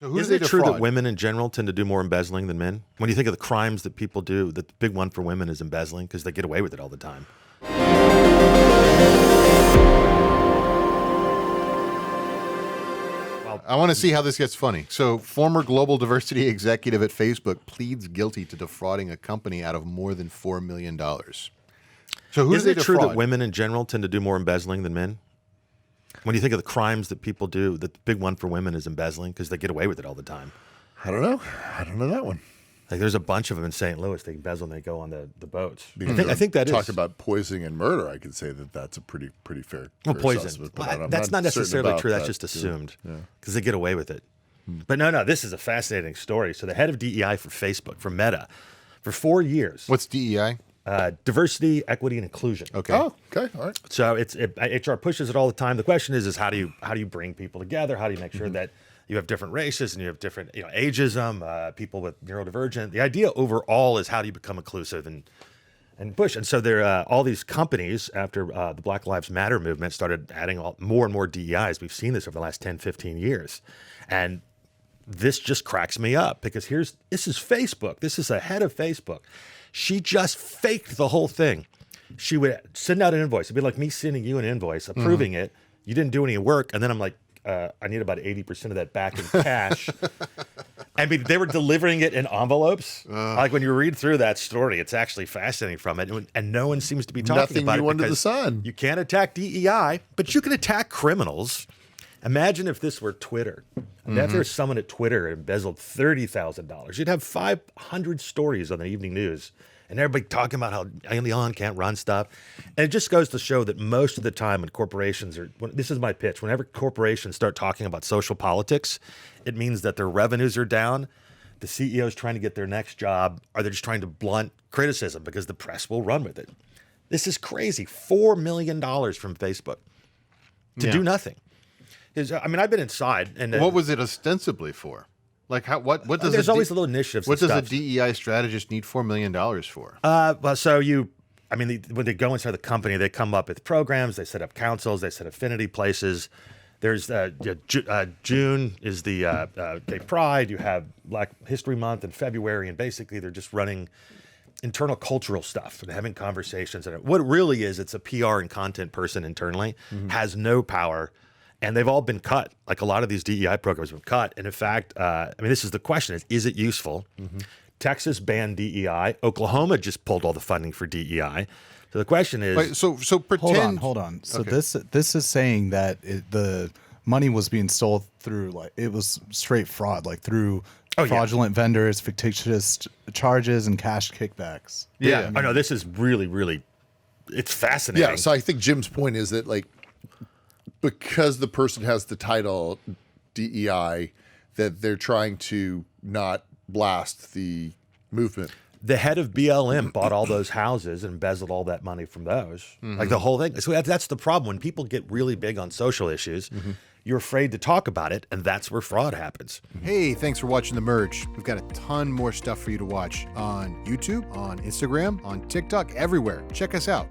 So who Is do it they true that defraud? women in general tend to do more embezzling than men? When you think of the crimes that people do, the big one for women is embezzling because they get away with it all the time. I want to see how this gets funny. So, former global diversity executive at Facebook pleads guilty to defrauding a company out of more than $4 million. So, who Is do it they true defraud? that women in general tend to do more embezzling than men? When you think of the crimes that people do, the big one for women is embezzling because they get away with it all the time. I don't know. I don't know that one. Like there's a bunch of them in St. Louis. They embezzle and they go on the boats. I think that talk is. about poisoning and murder. I could say that that's a pretty fair. Well, fair poison. assessment, but Well, I'm that's not certain necessarily about true. That's that, just too. assumed Yeah. because they get away with it. But no, this is a fascinating story. So the head of DEI for Facebook, for Meta, for 4 years. What's DEI? Diversity, equity, and inclusion. Okay. Oh, okay, all right. So HR pushes it all the time. The question is how do you bring people together? How do you make sure that you have different races and you have different ageism, people with neurodivergent? The idea overall is how do you become inclusive and push. And so there all these companies after the Black Lives Matter movement started adding more and more DEIs. We've seen this over the last 10, 15 years. And this just cracks me up because this is Facebook. This is a head of Facebook. She just faked the whole thing. She would send out an invoice. It'd be like me sending you an invoice, approving it. You didn't do any work. And then I'm like, I need about 80% of that back in cash. I mean, they were delivering it in envelopes. Like when you read through that story, it's actually fascinating from it. And no one seems to be talking Nothing about it new under the because sun. You can't attack DEI, but you can attack criminals. Imagine if this were Twitter. If there's someone at Twitter embezzled $30,000, you'd have 500 stories on the evening news and everybody talking about how Elon can't run stuff. And it just goes to show that most of the time when corporations this is my pitch, whenever corporations start talking about social politics, it means that their revenues are down. The CEO is trying to get their next job, or they're just trying to blunt criticism because the press will run with it. This is crazy. $4 million from Facebook to do nothing. I've been inside, and What was it ostensibly for? Like, what does there's always little initiatives. What and does a stuff. DEI strategist need $4 million for? Well, so when they go inside the company, they come up with programs. They set up councils. They set affinity places. There's June is the Gay Pride. You have Black History Month in February, and basically they're just running internal cultural stuff and having conversations. And what it really is, it's a PR and content person internally, has no power. And they've all been cut. Like a lot of these DEI programs have been cut. And in fact, this is the question is it useful? Texas banned DEI. Oklahoma just pulled all the funding for DEI. So the question is... Wait, so pretend... Hold on. So Okay. this is saying that the money was being stole through, like, it was straight fraud, like through fraudulent vendors, fictitious charges, and cash kickbacks. Yeah. I know this is really, really... It's fascinating. Yeah, so I think Jim's point is that, like, because the person has the title DEI, that they're trying to not blast the movement. The head of BLM bought all those houses and embezzled all that money from those. Like the whole thing. So that's the problem. When people get really big on social issues, you're afraid to talk about it, and that's where fraud happens. Hey, thanks for watching The Merge. We've got a ton more stuff for you to watch on YouTube, on Instagram, on TikTok, everywhere. Check us out.